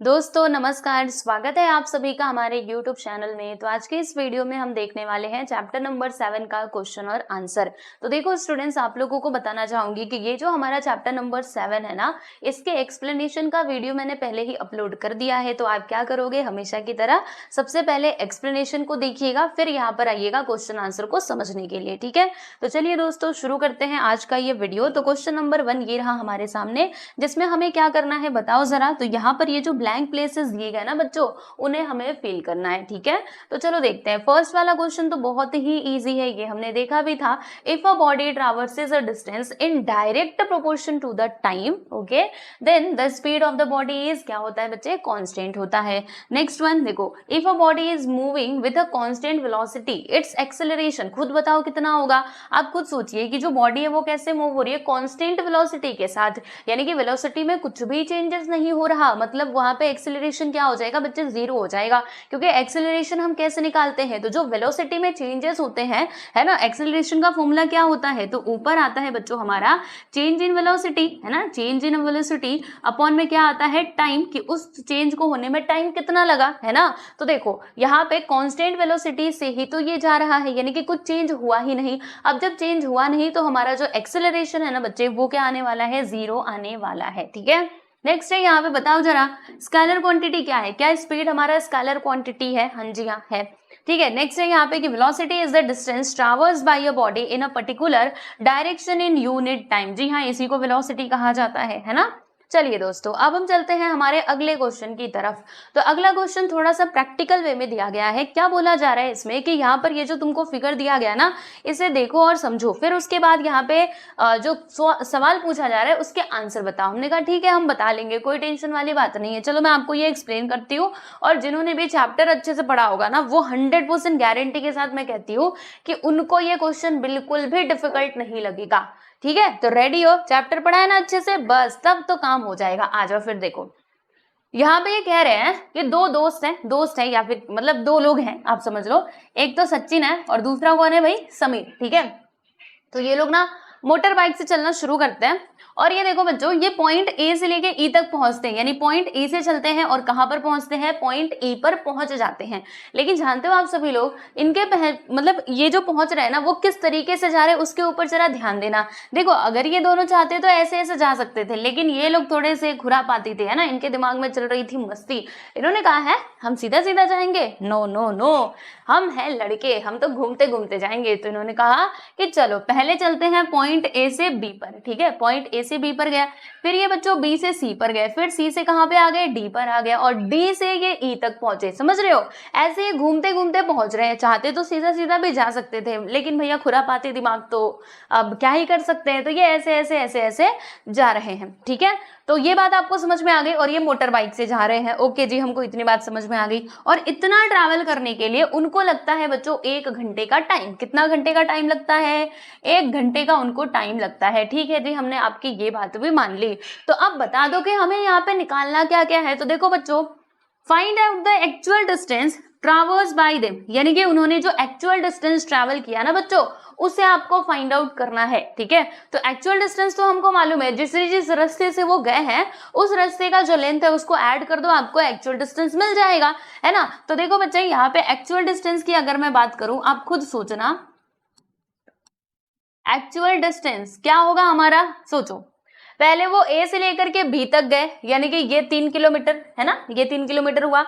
दोस्तों नमस्कार, स्वागत है आप सभी का हमारे YouTube चैनल में। तो आज के इस वीडियो में हम देखने वाले हैं चैप्टर नंबर 7 का क्वेश्चन और आंसर। तो देखो स्टूडेंट्स, आप लोगों को बताना चाहूंगी कि ये जो हमारा चैप्टर नंबर 7 है ना, इसके एक्सप्लेनेशन का वीडियो मैंने पहले ही अपलोड कर दिया है। तो आप क्या करोगे, हमेशा की तरह सबसे पहले एक्सप्लेनेशन को देखिएगा, फिर यहाँ पर आइएगा क्वेश्चन आंसर को समझने के लिए। ठीक है, तो चलिए दोस्तों शुरू करते हैं आज का ये वीडियो। तो क्वेश्चन नंबर 1 ये रहा हमारे सामने, जिसमें हमें क्या करना है बताओ जरा। तो यहाँ पर ये जो ब्लैंक प्लेसेस दिए गए ना बच्चों, उन्हें हमें फिल करना है। ठीक है, तो चलो देखते हैं। फर्स्ट वाला क्वेश्चन तो बहुत ही इजी है, ये हमने देखा भी था। If a body traverses a distance in direct proportion to the time, okay, then the speed of the body is क्या होता है बच्चे, कांस्टेंट होता है। नेक्स्ट वन देखो, if a body is moving with a constant velocity, its acceleration खुद बताओ कितना होगा। आप खुद सोचिए कि जो बॉडी है वो कैसे मूव हो रही है, कांस्टेंट वेलोसिटी के साथ, यानी कि वेलोसिटी में कुछ भी चेंजेस नहीं हो रहा, मतलब वहां पे एक्सेलरेशन क्या हो जाएगा बच्चे, जीरो हो जाएगा। क्योंकि एक्सेलरेशन हम कैसे निकालते हैं, तो जो वेलोसिटी में चेंजेस होते हैं, है ना, एक्सेलरेशन का फॉर्मूला क्या होता है, तो ऊपर आता है बच्चों हमारा चेंज इन वेलोसिटी, है ना, चेंज इन वेलोसिटी अपॉन में क्या आता है, टाइम, कि उस चेंज को होने में टाइम कितना लगा, है ना। तो देखो यहाँ पे कांस्टेंट वेलोसिटी से ही तो ये जा रहा है, यानी कि कुछ चेंज हुआ ही नहीं। अब जब चेंज हुआ नहीं तो हमारा जो एक्सेलरेशन है ना बच्चे, वो क्या आने वाला है, जीरो आने वाला है। ठीक है, नेक्स्ट है यहाँ पे बताओ जरा, स्केलर क्वांटिटी क्या है, क्या स्पीड हमारा स्केलर क्वांटिटी है, हाँ जी हाँ है। ठीक है, नेक्स्ट है यहाँ पे कि velocity is the distance traverse by a body in a particular direction in unit time, जी हाँ, इसी को वेलोसिटी कहा जाता है ना। चलिए दोस्तों, अब हम चलते हैं हमारे अगले क्वेश्चन की तरफ। तो अगला क्वेश्चन थोड़ा सा प्रैक्टिकल वे में दिया गया है। क्या बोला जा रहा है इसमें कि यहाँ पर ये जो तुमको फिगर दिया गया ना, इसे देखो और समझो, फिर उसके बाद यहाँ पे जो सवाल पूछा जा रहा है उसके आंसर बताओ। हमने कहा ठीक है, हम बता लेंगे, कोई टेंशन वाली बात नहीं है। चलो मैं आपको ये एक्सप्लेन करती हूँ, और जिन्होंने भी चैप्टर अच्छे से पढ़ा होगा ना, वो 100% गारंटी के साथ मैं कहती हूँ कि उनको ये क्वेश्चन बिल्कुल भी डिफिकल्ट नहीं लगेगा। ठीक है, तो रेडी हो, चैप्टर पढ़ा है ना अच्छे से, बस तब तो काम हो जाएगा। आ जाओ फिर देखो, यहाँ पे ये कह रहे हैं कि दो दोस्त हैं या फिर मतलब दो लोग हैं, आप समझ लो। एक तो सचिन है और दूसरा कौन है भाई, समीर। ठीक है, तो ये लोग ना मोटर बाइक से चलना शुरू करते हैं, और ये देखो बच्चों, ये पॉइंट ए से लेके ई तक पहुंचते हैं, यानी पॉइंट ए से चलते हैं और कहां पर पहुंचते हैं, पॉइंट ए पर पहुंच जाते हैं। लेकिन जानते हो आप सभी लोग, इनके मतलब ये जो पहुंच रहे हैं ना, वो किस तरीके से जा रहे हैं उसके ऊपर जरा ध्यान देना। देखो अगर ये दोनों चाहते तो ऐसे ऐसे जा सकते थे, लेकिन ये लोग थोड़े से खुरापाती थे, है ना, इनके दिमाग में चल रही थी मस्ती। इन्होंने कहा है हम सीधा सीधा जाएंगे, नो नो नो, हम हैं लड़के, हम तो घूमते घूमते जाएंगे। तो इन्होंने कहा कि चलो पहले चलते हैं पॉइंट ए से बी पर। ठीक है, पॉइंट ए से बी पर गया, फिर ये बच्चों बी से सी पर गए, फिर सी से कहां पे आ गए, डी पर आ गया, और डी से ये ई तक पहुंचे। समझ रहे हो, ऐसे ये घूमते घूमते पहुंच रहे हैं। चाहते तो सीधा सीधा भी जा सकते थे, लेकिन भैया खुरापाती दिमाग, तो अब क्या ही कर सकते हैं। तो ये ऐसे ऐसे ऐसे ऐसे जा रहे हैं। ठीक है, तो ये बात आपको समझ में आ गई, और ये मोटर बाइक से जा रहे हैं। ओके जी, हमको इतनी बात समझ में आ गई। और इतना ट्रैवल करने के लिए उनको लगता है बच्चों 1 घंटे का टाइम। कितना घंटे का टाइम लगता है, 1 घंटे का उनको टाइम लगता है। ठीक है जी, हमने आपकी ये बात भी मान ली। तो अब बता दो कि हमें यहाँ पे निकालना क्या क्या है। तो देखो बच्चों, find out the actual distance traverse bye them, यानी कि उन्होंने जो एक्चुअल डिस्टेंस ट्रैवल किया ना बच्चों, उसे आपको फाइंड आउट करना है। ठीक है, तो एक्चुअल डिस्टेंस तो हमको मालूम है, जिस रास्ते से वो गए हैं उस रास्ते का जो लेंथ है उसको ऐड कर दो, आपको एक्चुअल डिस्टेंस मिल जाएगा, है ना। तो देखो बच्चे, यहाँ पे एक्चुअल डिस्टेंस की अगर मैं बात करूं, आप खुद सोचना, एक्चुअल डिस्टेंस क्या होगा हमारा, सोचो। पहले वो ए से लेकर के बी तक गए, यानी कि ये 3 किलोमीटर है ना, ये 3 किलोमीटर हुआ,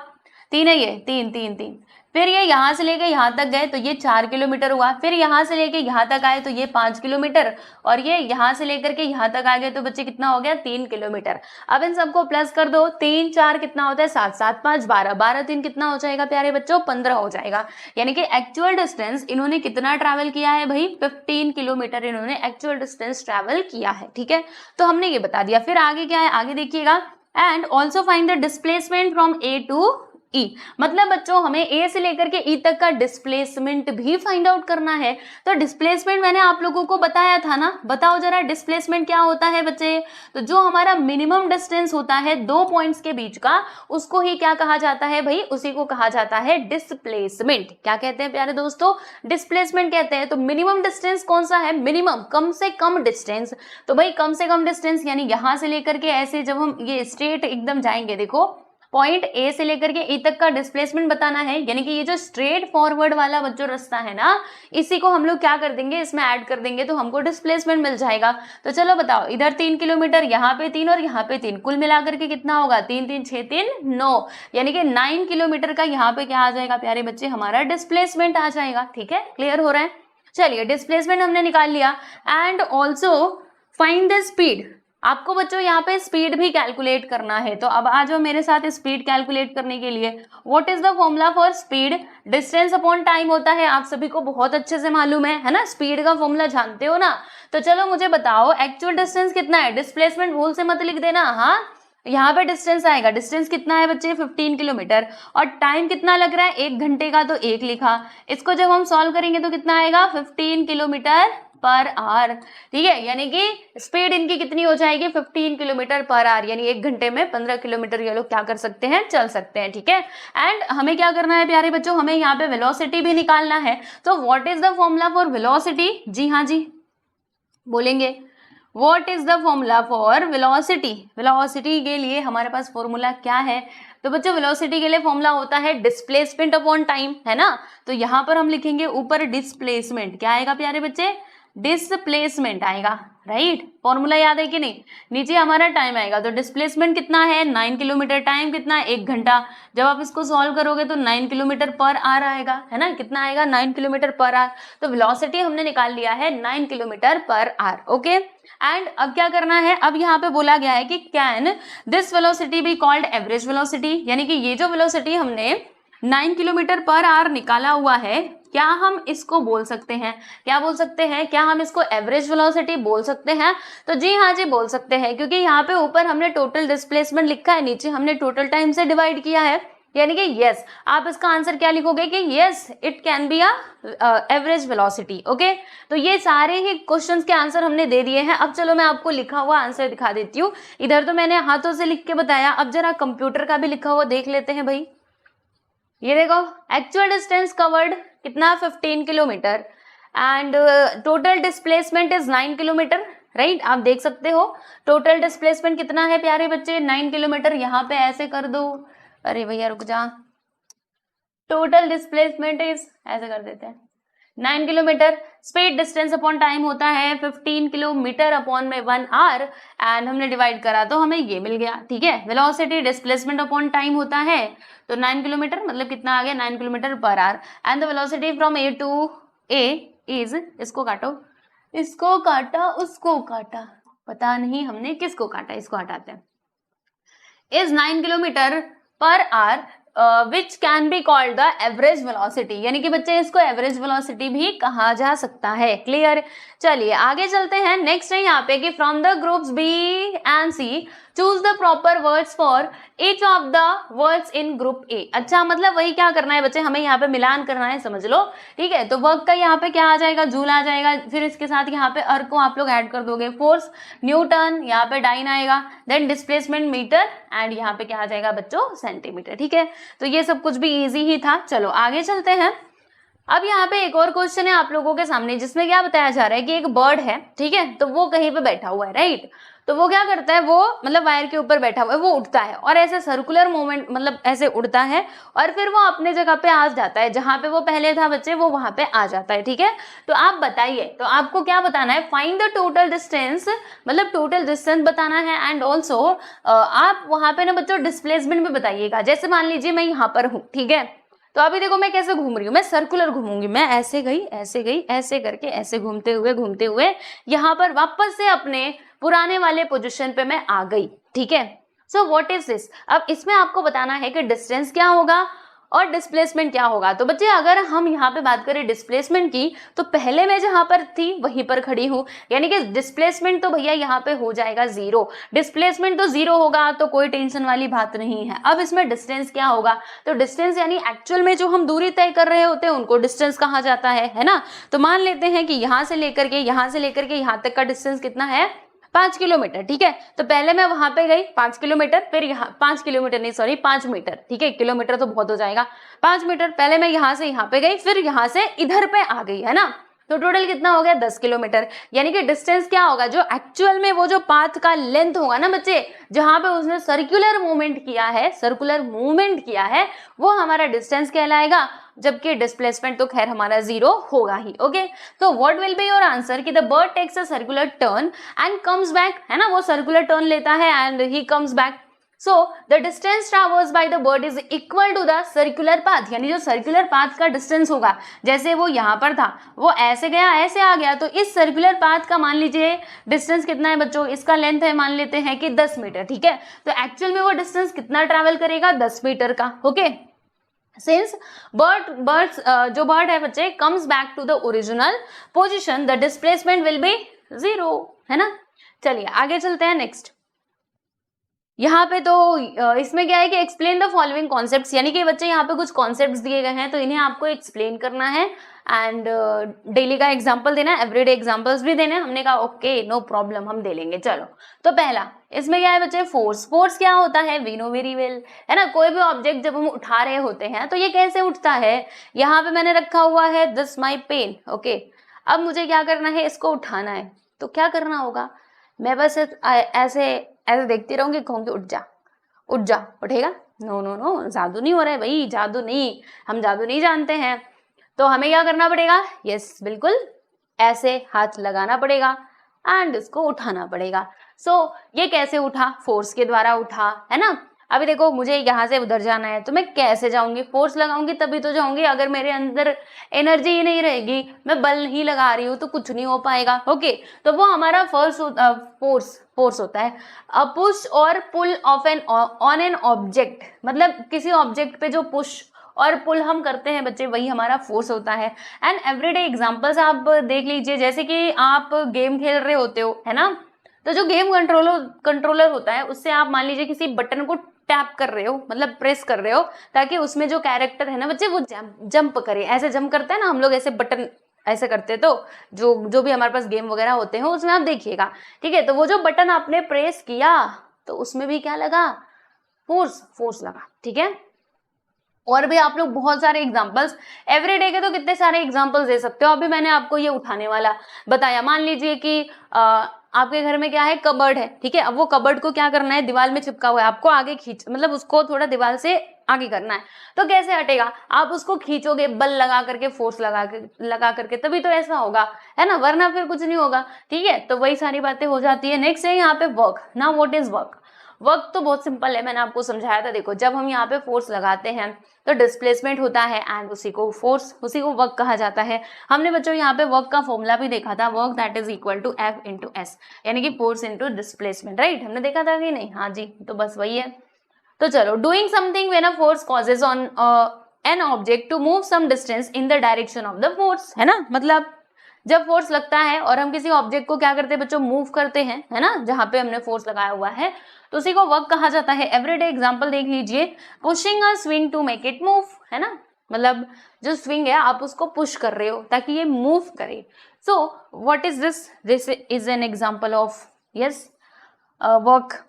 3 है ये, 3 3 3। फिर ये यहाँ से लेके यहाँ तक गए तो ये 4 किलोमीटर हुआ, फिर यहाँ से लेके यहाँ तक आए तो ये 5 किलोमीटर, और ये यहाँ से लेकर के यहाँ तक आ गए तो बच्चे कितना हो गया, 3 किलोमीटर। अब इन सबको प्लस कर दो, 3 4 कितना होता है, 7 7 5 12, 12 3 कितना हो जाएगा प्यारे बच्चों, 15 हो जाएगा। यानी कि एक्चुअल डिस्टेंस इन्होंने कितना ट्रैवल किया है भाई, 15 किलोमीटर इन्होंने एक्चुअल डिस्टेंस ट्रैवल किया है। ठीक है, तो हमने ये बता दिया। फिर आगे क्या है, आगे देखिएगा, and also find the displacement from A to E, मतलब बच्चों हमें ए से लेकर के ई तक का डिस्प्लेसमेंट भी फाइंड आउट करना है। तो डिस्प्लेसमेंट मैंने आप लोगों को बताया था ना, बताओ जरा डिस्प्लेसमेंट क्या होता है बच्चे। तो जो हमारा मिनिमम डिस्टेंस होता है 2 पॉइंट्स के बीच का, उसको ही क्या कहा जाता है भाई, उसी को कहा जाता है डिस्प्लेसमेंट। क्या कहते हैं प्यारे दोस्तों, डिस्प्लेसमेंट कहते हैं। तो मिनिमम डिस्टेंस कौन सा है, मिनिमम, कम से कम डिस्टेंस। तो भाई कम से कम डिस्टेंस यानी यहां से लेकर के ऐसे जब हम ये स्ट्रेट एकदम जाएंगे, देखो पॉइंट ए से लेकर के ई तक का डिस्प्लेसमेंट बताना है, यानी कि ये जो स्ट्रेट फॉरवर्ड वाला बच्चों रास्ता है ना, इसी को हम लोग क्या कर देंगे, इसमें ऐड कर देंगे तो हमको डिस्प्लेसमेंट मिल जाएगा। तो चलो बताओ, इधर 3 किलोमीटर, यहाँ पे 3 और यहाँ पे 3, कुल मिलाकर के कितना होगा, 3 3 6 3 9, यानी कि 9 किलोमीटर का यहाँ पे क्या आ जाएगा प्यारे बच्चे, हमारा डिस्प्लेसमेंट आ जाएगा। ठीक है, क्लियर हो रहा है। चलिए डिस्प्लेसमेंट हमने निकाल लिया। And also find the speed, आपको बच्चों यहाँ पे स्पीड भी कैलकुलेट करना है। तो अब आ जाओ मेरे साथ स्पीड कैलकुलेट करने के लिए। What is the formula for speed, distance upon time होता है, आप सभी को बहुत अच्छे से मालूम है ना, स्पीड का फॉर्मूला जानते हो ना। तो चलो मुझे बताओ एक्चुअल डिस्टेंस कितना है, डिस्प्लेसमेंट भूल से मत लिख देना। हाँ, यहाँ पे डिस्टेंस आएगा, डिस्टेंस कितना है बच्चे 15 किलोमीटर, और टाइम कितना लग रहा है 1 घंटे का, तो 1 लिखा। इसको जब हम सॉल्व करेंगे तो कितना आएगा 15 किलोमीटर पर आवर। ठीक है, यानी कि स्पीड इनकी कितनी हो जाएगी 15 किलोमीटर पर आवर, यानी 1 घंटे में 15 किलोमीटर ये लोग क्या कर सकते हैं, चल सकते हैं। ठीक है, एंड हमें क्या करना है प्यारे बच्चों, हमें यहाँ पे वेलोसिटी भी निकालना है। तो what is the formula for velocity, जी हाँ जी बोलेंगे, what is the formula for velocity, velocity के लिए हमारे पास फॉर्मूला क्या है। तो बच्चों वेलोसिटी के लिए फॉर्मूला होता है डिस्प्लेसमेंट अपॉन टाइम, है ना। तो यहाँ पर हम लिखेंगे ऊपर डिस्प्लेसमेंट, क्या आएगा प्यारे बच्चे, डिस्प्लेसमेंट आएगा, राइट। फॉर्मूला याद है कि नहीं, नीचे हमारा टाइम आएगा, तो डिस्प्लेसमेंट कितना है 9 किलोमीटर, टाइम कितना 1 घंटा। जब आप इसको सॉल्व करोगे तो 9 किलोमीटर पर आवर आएगा, है ना, कितना आएगा 9 किलोमीटर पर आवर। तो वेलोसिटी हमने निकाल लिया है 9 kilometre per our. Okay, and अब क्या करना है, अब यहाँ पे बोला गया है कि can this velocity be called average velocity, यानी कि ये जो वेलोसिटी हमने 9 किलोमीटर पर आवर निकाला हुआ है, क्या हम इसको बोल सकते हैं, क्या बोल सकते हैं, क्या हम इसको एवरेज वेलोसिटी बोल सकते हैं। तो जी हाँ जी बोल सकते हैं, क्योंकि यहाँ पे ऊपर हमने टोटल डिस्प्लेसमेंट लिखा है, नीचे हमने टोटल टाइम से डिवाइड किया है, यानी कि यस। आप इसका आंसर क्या लिखोगे कि yes it can be a average velocity. Okay, तो ये सारे ही क्वेश्चंस के आंसर हमने दे दिए हैं। अब चलो मैं आपको लिखा हुआ आंसर दिखा देती हूँ। इधर तो मैंने हाथों से लिख के बताया, अब जरा कंप्यूटर का भी लिखा हुआ देख लेते हैं भाई। ये देखो, एक्चुअल डिस्टेंस कवर्ड कितना 15 kilometre and total displacement is 9 kilometre, right. आप देख सकते हो टोटल डिस्प्लेसमेंट कितना है प्यारे बच्चे 9 किलोमीटर। यहाँ पे ऐसे कर दो, अरे भैया रुक जा, टोटल डिस्प्लेसमेंट इज, ऐसे कर देते हैं 9 kilometre. Speed distance upon time होता है 15 किलोमीटर अपॉन में 1 आवर, एंड हमने डिवाइड करा तो हमें ये मिल गया। ठीक है, वेलोसिटी डिस्प्लेसमेंट अपॉन टाइम होता है, तो 9 किलोमीटर मतलब कितना आ गया 9 kilometre per hour, and the velocity from A to A is, इसको काटो, इसको काटा उसको काटा, पता नहीं हमने किसको काटा, इसको हटाते हैं, is 9 kilometre per our which can be called the average velocity, यानी कि बच्चे इसको एवरेज वेलोसिटी भी कहा जा सकता है। क्लियर, चलिए आगे चलते हैं। नेक्स्ट है यहाँ पे कि from the groups B and C choose the proper words for each of the words in group A. अच्छा, मतलब वही क्या करना है बच्चे, हमें यहाँ पे मिलान करना है, समझ लो। ठीक है, तो वर्क का यहाँ पे क्या आ जाएगा, जूल आ जाएगा, फिर इसके साथ यहाँ पे अर्क को आप लोग ऐड कर दोगे, फोर्स न्यूटन, यहाँ पे डाइन आएगा, देन डिस्प्लेसमेंट मीटर, एंड यहाँ पे क्या आ जाएगा बच्चों सेंटीमीटर। ठीक है, तो ये सब कुछ भी इजी ही था। चलो आगे चलते हैं। अब यहाँ पे एक और क्वेश्चन है आप लोगों के सामने, जिसमें क्या बताया जा रहा है कि एक बर्ड है, ठीक है, तो वो कहीं पे बैठा हुआ है, राइट। तो वो क्या करता है, वो मतलब वायर के ऊपर बैठा हुआ है, वो उड़ता है और ऐसे सर्कुलर मूवमेंट, मतलब ऐसे उड़ता है और फिर वो अपने जगह पे आ जाता है, जहां पे वो पहले था बच्चे वो वहां पे आ जाता है। ठीक है, तो आप बताइए, तो आपको क्या बताना है, फाइंड द टोटल डिस्टेंस, मतलब टोटल डिस्टेंस बताना है, एंड ऑल्सो आप वहां पे ना बच्चों डिस्प्लेसमेंट भी बताइएगा। जैसे मान लीजिए मैं यहाँ पर हूँ, ठीक है, तो अभी देखो मैं कैसे घूम रही हूँ, मैं सर्कुलर घूमूंगी, मैं ऐसे गई ऐसे गई ऐसे करके ऐसे घूमते हुए यहाँ पर वापस से अपने पुराने वाले पोजीशन पे मैं आ गई। ठीक है, सो व्हाट इज दिस। अब इसमें आपको बताना है कि डिस्टेंस क्या होगा और डिस्प्लेसमेंट क्या होगा। तो बच्चे अगर हम यहाँ पे बात करें डिस्प्लेसमेंट की, तो पहले मैं जहां पर थी वहीं पर खड़ी हूँ, यानी कि डिस्प्लेसमेंट तो भैया यहाँ पे हो जाएगा 0, डिस्प्लेसमेंट तो 0 होगा, तो कोई टेंशन वाली बात नहीं है। अब इसमें डिस्टेंस क्या होगा, तो डिस्टेंस यानी एक्चुअल में जो हम दूरी तय कर रहे होते हैं उनको डिस्टेंस कहा जाता है ना। तो मान लेते हैं कि यहाँ से लेकर के यहाँ तक का डिस्टेंस कितना है 5 किलोमीटर। ठीक है, तो पहले मैं वहां पे गई 5 किलोमीटर, फिर यहाँ 5 किलोमीटर नहीं सॉरी 5 मीटर। ठीक है, किलोमीटर तो बहुत हो जाएगा, 5 मीटर, पहले मैं यहाँ से यहाँ पे गई, फिर यहाँ से इधर पे आ गई, है ना। तो टोटल कितना हो गया 10 किलोमीटर। यानी कि डिस्टेंस क्या होगा, जो एक्चुअल में वो जो पाथ का लेंथ होगा ना बच्चे, जहां पे उसने सर्कुलर मूवमेंट किया है वो हमारा डिस्टेंस कहलाएगा, जबकि डिस्प्लेसमेंट तो खैर हमारा 0 होगा ही। ओके, तो what will be your answer कि the bird takes a circular turn and comes back, है ना, वो सर्कुलर टर्न लेता है and he comes back. So the distance traversed by the bird is equal to the circular path, यानी जो circular path का distance होगा, जैसे वो यहाँ पर था, वो ऐसे गया ऐसे आ गया, तो इस सर्कुलर पाथ का मान लीजिए डिस्टेंस कितना है बच्चों, इसका लेंथ है मान लेते हैं कि 10 मीटर, ठीक है। तो एक्चुअल में वो डिस्टेंस कितना ट्रैवल करेगा, 10 मीटर का। ओके, सिंस जो बर्ड है बच्चे comes back to the original position, the displacement will be 0, है ना। चलिए आगे चलते हैं नेक्स्ट। यहाँ पे तो इसमें क्या है कि एक्सप्लेन द फॉलोइंग कॉन्सेप्ट्स, यानी कि बच्चे यहाँ पे कुछ कॉन्सेप्ट्स दिए गए हैं तो इन्हें आपको एक्सप्लेन करना है एंड डेली का एग्जांपल देना है, एवरीडे एग्जांपल्स भी देने हैं। हमने कहा ओके नो प्रॉब्लम, हम दे लेंगे। चलो, तो पहला इसमें क्या है बच्चे, फोर्स क्या होता है, वी नो वेरी वेल, है ना। कोई भी ऑब्जेक्ट जब हम उठा रहे होते हैं तो ये कैसे उठता है, यहाँ पे मैंने रखा हुआ है दिस माई पेन। ओके, अब मुझे क्या करना है, इसको उठाना है, तो क्या करना होगा, मैं बस ऐसे देखती रहूंगी, कहूंगी उठ जा, उठेगा? नो नो नो, जादू नहीं हो रहा है भाई, जादू नहीं, हम जादू नहीं जानते हैं। तो हमें क्या करना पड़ेगा, यस बिल्कुल ऐसे हाथ लगाना पड़ेगा एंड इसको उठाना पड़ेगा। सो ये कैसे उठा, फोर्स के द्वारा उठा, है ना। अभी देखो मुझे यहाँ से उधर जाना है तो मैं कैसे जाऊंगी, फोर्स लगाऊंगी तभी तो जाऊंगी। अगर मेरे अंदर एनर्जी ही नहीं रहेगी, मैं बल ही लगा रही हूँ, तो कुछ नहीं हो पाएगा। ओके, तो वो हमारा फोर्स होता है। पुश और पुल ऑफ ऑन एन ऑब्जेक्ट, मतलब किसी ऑब्जेक्ट पे जो पुश और पुल हम करते हैं बच्चे, वही हमारा फोर्स होता है। एंड एवरीडे एग्जांपल्स आप देख लीजिए, जैसे कि आप गेम खेल रहे होते हो, है ना, तो जो गेम कंट्रोलर होता है उससे आप मान लीजिए किसी बटन को टैप कर रहे हो, मतलब प्रेस कर रहे हो, ताकि उसमें जो कैरेक्टर है ना बच्चे वो जंप करे। ऐसे जंप करते हैं ना हम लोग, ऐसे बटन ऐसे करते, तो जो भी हमारे पास गेम वगैरह होते हैं उसमें आप देखिएगा, ठीक है। तो वो जो बटन आपने प्रेस किया तो उसमें भी क्या लगा, फोर्स लगा, ठीक है। और भी आप लोग बहुत सारे एग्जांपल्स, एवरीडे के तो कितने सारे एग्जांपल्स दे सकते हो। अभी मैंने आपको ये उठाने वाला बताया, मान लीजिए कि आपके घर में क्या है, कबर्ड है, ठीक है। अब वो कबर्ड को क्या करना है, दीवार में चिपका हुआ है, आपको आगे खींच, मतलब उसको थोड़ा दीवार से आगे करना है, तो कैसे हटेगा, आप उसको खींचोगे बल लगा करके, फोर्स लगा करके, तभी तो ऐसा होगा, है ना, वरना फिर कुछ नहीं होगा, ठीक है। तो वही सारी बातें हो जाती है। नेक्स्ट है यहाँ पे work. Now what is work, work तो बहुत सिंपल है, मैंने आपको समझाया था। देखो, जब हम यहाँ पे फोर्स लगाते हैं तो डिस्प्लेसमेंट होता है एंड उसी को वर्क कहा जाता है। हमने बच्चों यहाँ पे वर्क का फॉर्मूला भी देखा था, work that is equal to F into S, यानी कि फोर्स इंटू डिस्प्लेसमेंट, राइट, हमने देखा था कि नहीं, हाँ जी, तो बस वही है। तो चलो, doing something when a force causes on an object to move some distance in the direction of the force, है ना। मतलब जब फोर्स लगता है और हम किसी ऑब्जेक्ट को क्या करते हैं बच्चों, मूव करते हैं, है ना, जहां पे हमने फोर्स लगाया हुआ है, तो उसी को वर्क कहा जाता है। एवरीडे एग्जांपल देख लीजिए, pushing a swing to make it move, है ना, मतलब जो स्विंग है आप उसको पुश कर रहे हो ताकि ये मूव करे। So what is this is an example of yes work.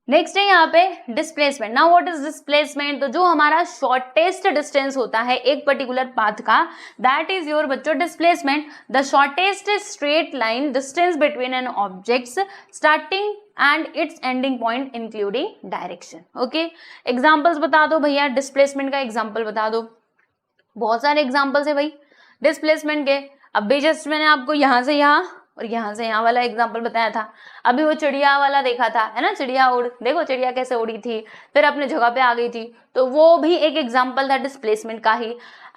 Next है यहाँ पे displacement. Now what is displacement, तो जो हमारा शॉर्टेस्ट डिस्टेंस होता है एक पर्टिकुलर पाथ का, दैट इज योर बच्चों displacement. The shortest straight line distance between an object's starting and its ending point including direction. Okay, examples बता दो भैया, डिस्प्लेसमेंट का एग्जांपल बता दो। बहुत सारे एग्जांपल्स है भाई डिस्प्लेसमेंट के। अब भी जस्ट मैंने आपको यहाँ से यहाँ और यहाँ से यहाँ वाला एग्जाम्पल बताया था। अभी वो चिड़िया वाला देखा था, है ना, चिड़िया देखो चिड़िया कैसे उड़ी थी, फिर अपने जगह पे आ गई थी, तो वो भी एक एग्जाम्पल था डिस्प्लेसमेंट का ही।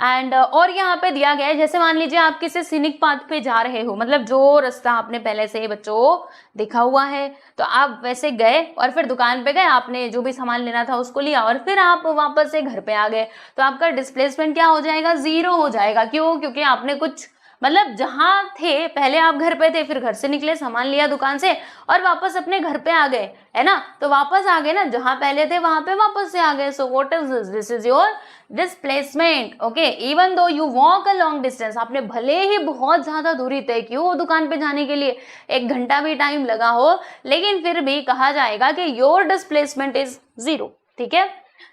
एंड और यहाँ पे दिया गया है, जैसे मान लीजिए आप किसी सीनिक पाथ पे जा रहे हो, मतलब जो रास्ता आपने पहले से बच्चों देखा हुआ है, तो आप वैसे गए और फिर दुकान पे गए, आपने जो भी सामान लेना था उसको लिया और फिर आप वापस से घर पे आ गए, तो आपका डिस्प्लेसमेंट क्या हो जाएगा, 0 हो जाएगा। क्यों, क्योंकि आपने कुछ, मतलब जहां थे पहले आप घर पे थे, फिर घर से निकले, सामान लिया दुकान से और वापस अपने घर पे आ गए, है ना, तो वापस आ गए ना, जहां पहले थे वहां पे वापस से आ गए। सो what is this is your displacement. Okay, even though you walk a long distance, आपने भले ही बहुत ज्यादा दूरी तय की हो दुकान पे जाने के लिए, 1 घंटा भी टाइम लगा हो, लेकिन फिर भी कहा जाएगा कि योर डिस्प्लेसमेंट इज 0, ठीक है।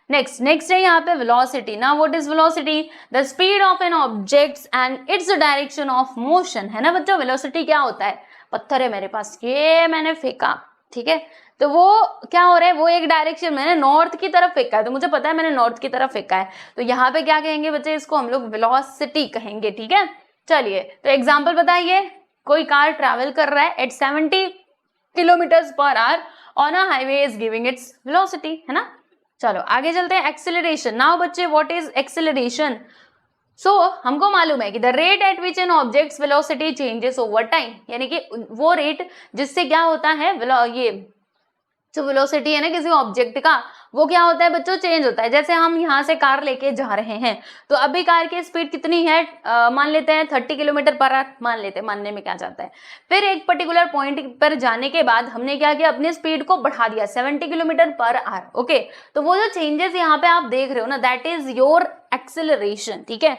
नेक्स्ट है यहाँ पे velocity. Now what is velocity? The speed of an object and its direction of motion, है ना बच्चों। वेलोसिटी क्या होता है? पत्थर है मेरे पास, ये मैंने फेंका, ठीक है, तो वो क्या हो रहा है, वो एक डायरेक्शन, मैंने नॉर्थ की तरफ फेंका है, तो मुझे पता है मैंने नॉर्थ की तरफ फेंका है, तो यहाँ पे क्या कहेंगे बच्चे, इसको हम लोग वेलोसिटी कहेंगे, ठीक है। चलिए तो एग्जाम्पल बताइए, कोई कार ट्रैवल कर रहा है at 70 kilometre per hour on a highway is giving its velocity, है ना। चलो आगे चलते हैं, एक्सेलरेशन। नाउ बच्चे व्हाट इज एक्सेलरेशन? सो हमको मालूम है कि the rate at which an object's velocity changes over time, यानी कि वो रेट जिससे क्या होता है, ये जो वेलोसिटी है ना किसी ऑब्जेक्ट का, वो क्या होता है बच्चों, चेंज होता है। जैसे हम यहाँ से कार लेके जा रहे हैं, तो अभी कार की स्पीड कितनी है, मान लेते हैं 30 किलोमीटर पर आवर, मान लेते हैं, मानने में क्या जाता है। फिर एक पर्टिकुलर पॉइंट पर जाने के बाद हमने क्या किया, अपनी स्पीड को बढ़ा दिया 70 किलोमीटर पर आवर, ओके। तो वो जो चेंजेस यहाँ पे आप देख रहे हो ना, दैट इज योर एक्सेलरेशन, ठीक है।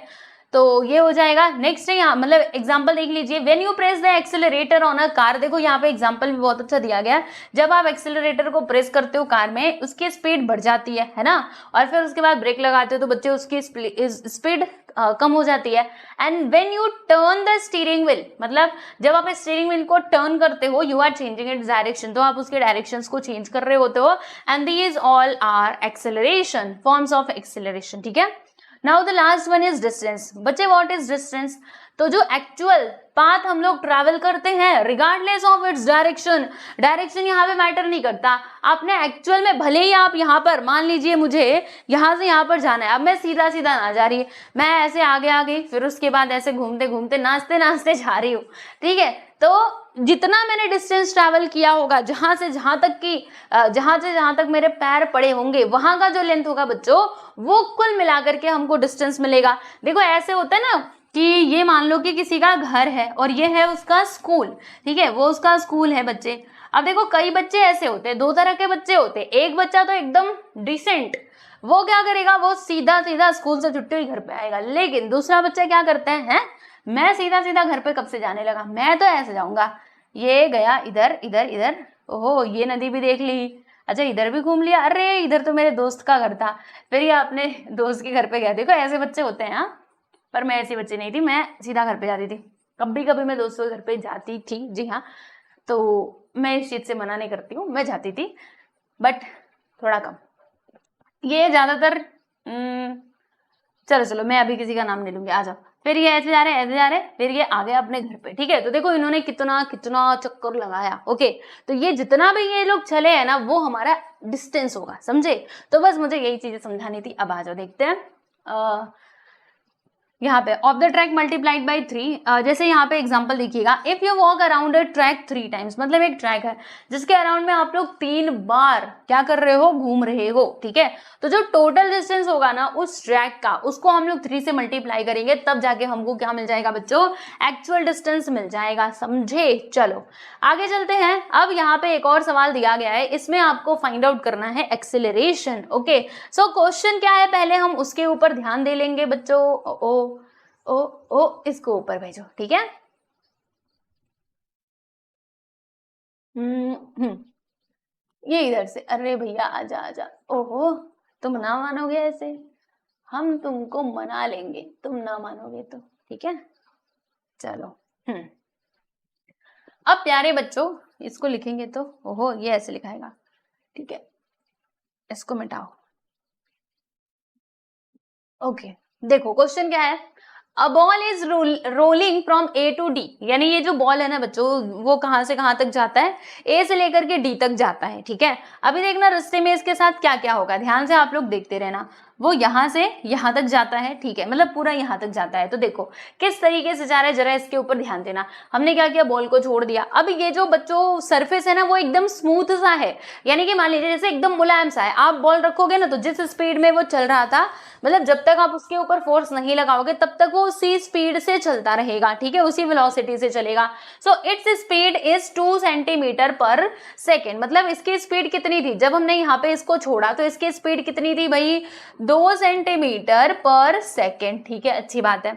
तो ये हो जाएगा। नेक्स्ट है यहाँ, मतलब एग्जांपल देख लीजिए, when you press the accelerator on a car, देखो यहाँ पे एग्जांपल भी बहुत अच्छा दिया गया है। जब आप एक्सेलरेटर को प्रेस करते हो कार में, उसकी स्पीड बढ़ जाती है ना, और फिर उसके बाद ब्रेक लगाते हो तो बच्चे उसकी स्पीड कम हो जाती है। And when you turn the steering wheel, मतलब जब आप स्टीयरिंग व्हील को टर्न करते हो, you are changing its direction, तो आप उसके डायरेक्शंस को चेंज कर रहे होते हो। And these all are acceleration, forms of acceleration, ठीक है। Now the last one is distance. बच्चे व्हाट इज डिस्टेंस? तो जो एक्चुअल पाथ हम लोग ट्रैवल करते हैं, regardless of its direction, direction यहाँ पे मैटर नहीं करता। आपने एक्चुअल में, भले ही आप यहाँ पर, मान लीजिए मुझे यहाँ से यहाँ पर जाना है, अब मैं सीधा सीधा ना जा रही, मैं ऐसे आगे आ गई, फिर उसके बाद ऐसे घूमते घूमते नाचते नाचते जा रही हूँ, ठीक है। तो जितना मैंने डिस्टेंस ट्रैवल किया होगा, जहां से जहां तक मेरे पैर पड़े होंगे, वहां का जो लेंथ होगा बच्चों, वो कुल मिलाकर के हमको डिस्टेंस मिलेगा। देखो ऐसे होता है ना कि ये मान लो कि किसी का घर है और ये है उसका स्कूल, ठीक है, वो उसका स्कूल है बच्चे। अब देखो कई बच्चे ऐसे होते हैं, दो तरह के बच्चे होते हैं। एक बच्चा तो एकदम डिसेंट, वो क्या करेगा, वो सीधा सीधा स्कूल से छुट्टी हुई घर पे आएगा। लेकिन दूसरा बच्चा क्या करता है, मैं सीधा सीधा घर पे कब से जाने लगा, मैं तो ऐसे जाऊंगा, ये गया इधर इधर इधर, ओहो ये नदी भी देख ली, अच्छा इधर भी घूम लिया, अरे इधर तो मेरे दोस्त का घर था, फिर ये अपने दोस्त के घर पे गया। देखो ऐसे बच्चे होते हैं, पर मैं ऐसी बच्ची नहीं थी, मैं सीधा घर पे जाती थी। कभी कभी मैं दोस्तों के घर पे जाती थी, जी हाँ, तो मैं इस चीज से मना नहीं करती हूँ, मैं जाती थी, बट थोड़ा कम। ये ज्यादातर चलो मैं अभी किसी का नाम नहीं लूंगी, आ जाओ। फिर ये ऐसे जा रहे, फिर ये आ गया अपने घर पे, ठीक है। तो देखो इन्होंने कितना कितना चक्कर लगाया, ओके। तो ये जितना भी ये लोग चले हैं ना, वो हमारा डिस्टेंस होगा, समझे। तो बस मुझे यही चीजें समझानी थी। अब आ जाओ देखते हैं यहाँ पे of the track multiplied by 3। जैसे यहाँ पे एग्जांपल देखिएगा, if you walk around a track 3 times, मतलब एक ट्रैक है जिसके अराउंड में आप लोग 3 बार क्या कर रहे हो, घूम रहे हो, ठीक है। तो जो टोटल डिस्टेंस होगा ना उस ट्रैक का, उसको हम लोग 3 से मल्टीप्लाई करेंगे, तब जाके हमको क्या मिल जाएगा बच्चों, एक्चुअल डिस्टेंस मिल जाएगा, समझे। चलो आगे चलते हैं। अब यहाँ पे एक और सवाल दिया गया है, इसमें आपको फाइंड आउट करना है एक्सेलरेशन, ओके। सो क्वेश्चन क्या है, पहले हम उसके ऊपर ध्यान दे लेंगे बच्चों। इसको ऊपर भेजो, ठीक है। ये इधर से, अरे भैया आजा आजा, ओहो तुम ना मानोगे ऐसे, हम तुमको मना लेंगे, तुम ना मानोगे तो, ठीक है। चलो अब प्यारे बच्चों इसको लिखेंगे तो, ओहो ये ऐसे लिखाएगा, ठीक है, इसको मिटाओ, ओके। देखो क्वेश्चन क्या है, a ball is rolling from A to D, यानी ये जो बॉल है ना बच्चों, वो कहां से कहां तक जाता है, ए से लेकर के डी तक जाता है, ठीक है। अभी देखना रास्ते में इसके साथ क्या क्या होगा, ध्यान से आप लोग देखते रहना। वो यहां से यहां तक जाता है, ठीक है, मतलब पूरा यहां तक जाता है। तो देखो किस तरीके से जा रहा है, जरा इसके ऊपर ध्यान देना। हमने क्या किया, बॉल को छोड़ दिया। अब ये जो बच्चों सरफेस है ना, वो एकदम स्मूथ सा है, यानी कि मान लीजिए जैसे एकदम मुलायम सा है। आप बॉल रखोगे ना, तो जिस स्पीड में वो चल रहा था, मतलब जब तक आप उसके ऊपर फोर्स नहीं लगाओगे तब तक वो उसी स्पीड से चलता रहेगा, ठीक है, उसी वेलोसिटी से चलेगा। So its speed is 2 centimetre per second, मतलब इसकी स्पीड कितनी थी जब हमने यहाँ पे इसको छोड़ा, तो इसकी स्पीड कितनी थी भाई, 2 सेंटीमीटर पर सेकेंड, ठीक है, अच्छी बात है।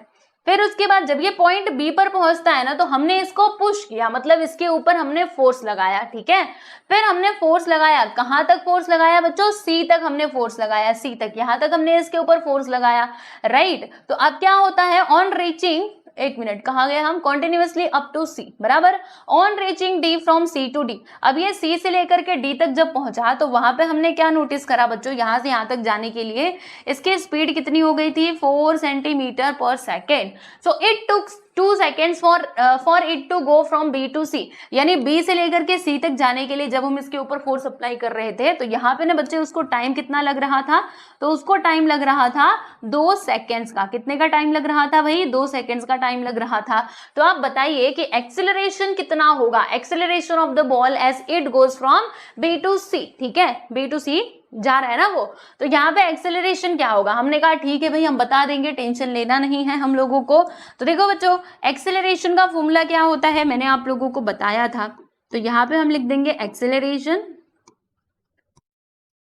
फिर उसके बाद जब ये पॉइंट बी पर पहुंचता है ना, तो हमने इसको पुश किया, मतलब इसके ऊपर हमने फोर्स लगाया, ठीक है। फिर हमने फोर्स लगाया, कहां तक फोर्स लगाया बच्चों, सी तक हमने फोर्स लगाया, सी तक, यहां तक हमने इसके ऊपर फोर्स लगाया, राइट। तो अब क्या होता है, ऑन रीचिंग, एक मिनट, कहाँ गए हम, कॉन्टिन्यूसली अप टू सी, बराबर, on reaching D from C to D. अब ये सी से लेकर के डी तक जब पहुंचा, तो वहां पे हमने क्या नोटिस करा बच्चों, यहां से यहां तक जाने के लिए इसकी स्पीड कितनी हो गई थी, 4 centimetre per second. So it took 2 seconds for it to go from B to C, यानी बी से लेकर के सी तक जाने के लिए जब हम इसके ऊपर फोर्स अप्लाई कर रहे थे, तो यहाँ पे ना बच्चे उसको टाइम कितना लग रहा था, तो उसको टाइम लग रहा था 2 सेकेंड्स का। कितने का टाइम लग रहा था भाई, 2 सेकेंड्स का टाइम लग रहा था। तो आप बताइए कि एक्सेलरेशन कितना होगा, acceleration of the ball as it goes from B to C, ठीक है, बी टू सी जा रहा है ना वो, तो यहाँ पे एक्सेलरेशन क्या होगा, हमने कहा ठीक है भाई हम बता देंगे, टेंशन लेना नहीं है हम लोगों को। तो देखो बच्चों, एक्सेलरेशन का फॉर्मूला क्या होता है, मैंने आप लोगों को बताया था। तो यहाँ पे हम लिख देंगे acceleration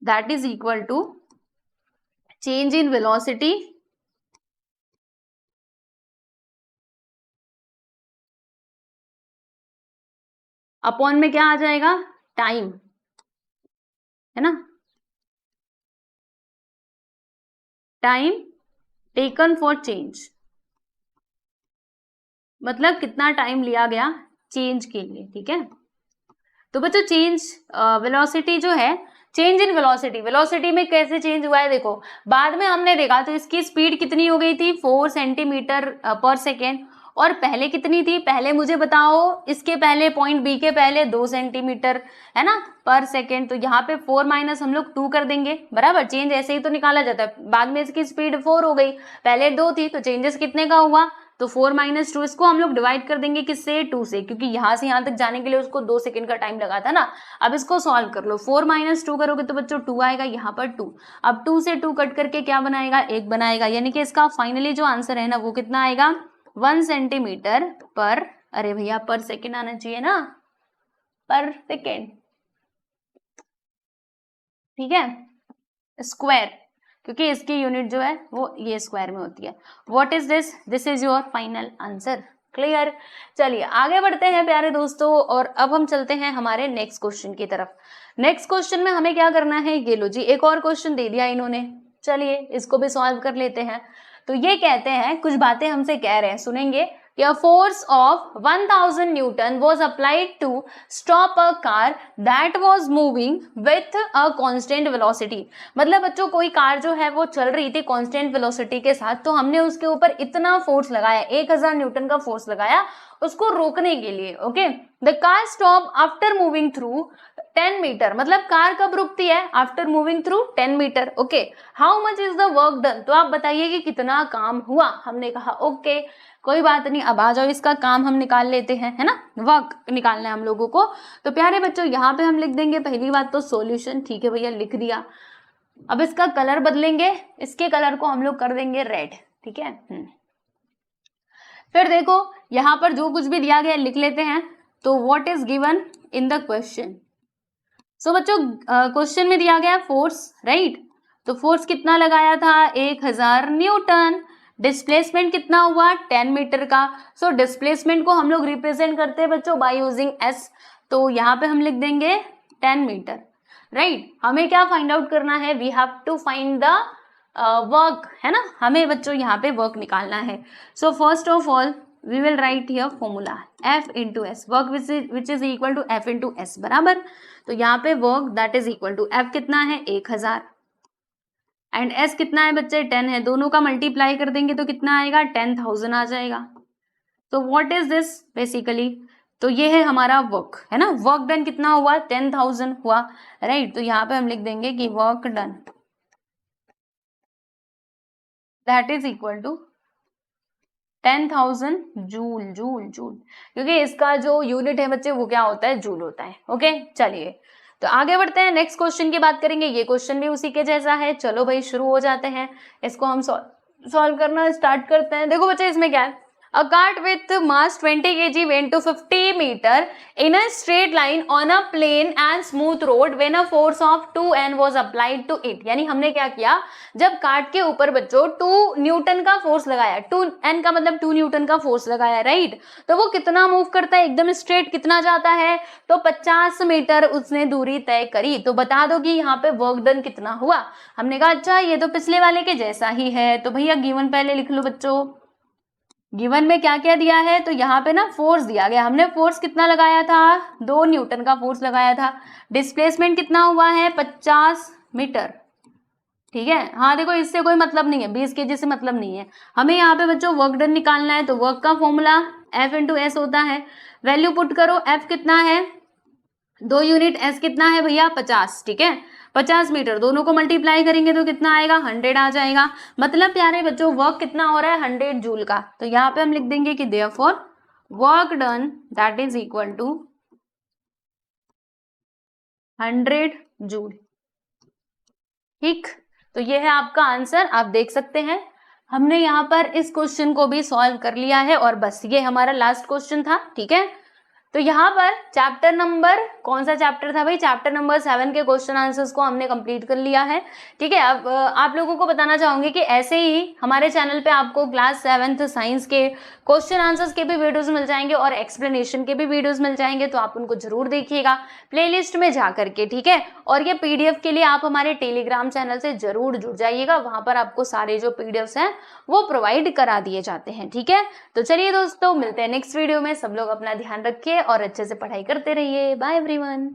that is equal to change in velocity upon में क्या आ जाएगा, टाइम, है ना, टाइम टेकन फॉर चेंज, मतलब कितना टाइम लिया गया चेंज के लिए, ठीक है। तो बच्चों चेंज वेलोसिटी जो है, चेंज इन वेलोसिटी, वेलोसिटी में कैसे चेंज हुआ है देखो, बाद में हमने देखा तो इसकी स्पीड कितनी हो गई थी, 4 सेंटीमीटर पर सेकेंड, और पहले कितनी थी, पहले मुझे बताओ, इसके पहले पॉइंट बी के पहले 2 सेंटीमीटर, है ना, पर सेकेंड। तो यहाँ पे 4 माइनस हम लोग 2 कर देंगे, बराबर, चेंज ऐसे ही तो निकाला जाता है, बाद में इसकी स्पीड 4 हो गई, पहले 2 थी, तो चेंजेस कितने का हुआ, तो 4 माइनस 2, इसको हम लोग डिवाइड कर देंगे किससे, 2 से, क्योंकि यहां से यहां तक जाने के लिए उसको 2 सेकंड का टाइम लगा था ना। अब इसको सॉल्व कर लो, 4 माइनस 2 करोगे तो बच्चों 2 आएगा, यहाँ पर 2, अब 2 से 2 कट करके क्या बनाएगा, 1 बनाएगा, यानी कि इसका फाइनली जो आंसर है ना वो कितना आएगा, 1 सेंटीमीटर पर, अरे भैया पर सेकेंड आना चाहिए ना, पर सेकेंड, ठीक है, स्क्वायर, क्योंकि इसकी यूनिट जो है वो ये स्क्वायर में होती है। What is this, this is your final answer, clear. चलिए आगे बढ़ते हैं प्यारे दोस्तों, और अब हम चलते हैं हमारे नेक्स्ट क्वेश्चन की तरफ। नेक्स्ट क्वेश्चन में हमें क्या करना है, ये लो जी, एक और क्वेश्चन दे दिया इन्होंने, चलिए इसको भी सॉल्व कर लेते हैं। तो ये कहते हैं, कुछ बातें हमसे कह रहे हैं, सुनेंगे कि a force of 1000 Newton was applied to stop a car that was moving with a constant velocity। मतलब बच्चों कोई कार जो है वो चल रही थी कांस्टेंट वेलोसिटी के साथ, तो हमने उसके ऊपर इतना फोर्स लगाया, 1000 न्यूटन का फोर्स लगाया उसको रोकने के लिए, okay. The car stop after moving through 10 metre, मतलब कार कब रुकती है, after moving through 10 metre, okay. How much is the work done, तो आप बताइए कि कितना काम हुआ, हमने कहा ओके कोई बात नहीं, अब आ जाओ इसका काम हम निकाल लेते हैं, है ना, वर्क निकालना है हम लोगों को। तो प्यारे बच्चों यहाँ पे हम लिख देंगे पहली बात तो सॉल्यूशन, ठीक है भैया लिख दिया। अब इसका कलर बदलेंगे, इसके कलर को हम लोग कर देंगे रेड, ठीक है। फिर देखो यहाँ पर जो कुछ भी दिया गया लिख लेते हैं। तो what is given in the question, so बच्चों क्वेश्चन में दिया गया फोर्स, राइट, तो फोर्स कितना लगाया था, 1000 न्यूटन, डिस्प्लेसमेंट कितना हुआ 10 मीटर का। सो डिस्प्लेसमेंट को हम लोग रिप्रेजेंट करते हैं बच्चों बाय यूजिंग एस, तो यहाँ पे हम लिख देंगे 10 मीटर, राइट। हमें क्या फाइंड आउट करना है, we have to find the work, है ना, हमें बच्चों यहाँ पे वर्क निकालना है। So first of all we will write here formula F into S, work which is equal to F into S, बराबर। तो यहाँ पे work that is equal to F कितना है 1000 एंड S कितना है बच्चे 10 है, दोनों का मल्टीप्लाई कर देंगे तो कितना आएगा 10,000 आ जाएगा। तो व्हाट इज दिस बेसिकली, तो ये है हमारा वर्क, है ना, वर्क डन कितना हुआ 10,000 हुआ, राइट। तो यहाँ पे हम लिख देंगे कि work done that is equal to 10,000 joule, joule joule, क्योंकि इसका जो यूनिट है बच्चे वो क्या होता है, जूल होता है, ओके। चलिए तो आगे बढ़ते हैं, नेक्स्ट क्वेश्चन की बात करेंगे, ये क्वेश्चन भी उसी के जैसा है। चलो भाई शुरू हो जाते हैं, इसको हम सॉल्व करना स्टार्ट करते हैं। देखो बच्चे इसमें क्या है, A cart with mass 20 kg went to 50 meter in a straight line on a plain and smooth road when a force of 2n was applied to it. यानी हमने क्या किया, जब कार्ट के ऊपर बच्चों 2 न्यूटन का फोर्स लगाया, 2n का मतलब 2 न्यूटन का फोर्स लगाया, राइट, तो वो कितना मूव करता है, एकदम स्ट्रेट कितना जाता है, तो 50 मीटर उसने दूरी तय करी। तो बता दो कि यहाँ पे वर्क डन कितना हुआ। हमने कहा अच्छा ये तो पिछले वाले के जैसा ही है, तो भैया गिवन पहले लिख लो बच्चों। गिवन में क्या क्या दिया है, तो यहाँ पे ना फोर्स दिया गया, हमने फोर्स कितना लगाया था, 2 न्यूटन का फोर्स लगाया था। डिस्प्लेसमेंट कितना हुआ है, 50 मीटर, ठीक है। हाँ देखो इससे कोई मतलब नहीं है, 20 kg से मतलब नहीं है, हमें यहाँ पे बच्चों वर्क डन निकालना है। तो वर्क का फॉर्मूला F इंटू एस होता है, वैल्यू पुट करो, F कितना है 2 यूनिट, S कितना है भैया 50, ठीक है। 50 मीटर दोनों को मल्टीप्लाई करेंगे तो कितना आएगा, 100 आ जाएगा। मतलब प्यारे बच्चों वर्क कितना हो रहा है, 100 जूल का। तो यहाँ पे हम लिख देंगे कि therefore work done that is equal to 100 joule, ठीक। तो ये है आपका आंसर, आप देख सकते हैं। हमने यहाँ पर इस क्वेश्चन को भी सॉल्व कर लिया है और बस ये हमारा लास्ट क्वेश्चन था, ठीक है। तो यहाँ पर चैप्टर नंबर, कौन सा चैप्टर था भाई, चैप्टर नंबर 7 के क्वेश्चन आंसर्स को हमने कंप्लीट कर लिया है, ठीक है। अब आप लोगों को बताना चाहूंगी कि ऐसे ही हमारे चैनल पे आपको क्लास 7th साइंस के क्वेश्चन आंसर्स के भी वीडियोस मिल जाएंगे और एक्सप्लेनेशन के भी वीडियोस मिल जाएंगे, तो आप उनको जरूर देखिएगा प्लेलिस्ट में जा करके, ठीक है। और ये पीडीएफ के लिए आप हमारे टेलीग्राम चैनल से जरूर जुड़ जाइएगा, वहां पर आपको सारे जो पीडीएफ्स हैं वो प्रोवाइड करा दिए जाते हैं, ठीक है। तो चलिए दोस्तों मिलते हैं नेक्स्ट वीडियो में, सब लोग अपना ध्यान रखिए और अच्छे से पढ़ाई करते रहिए। Bye everyone.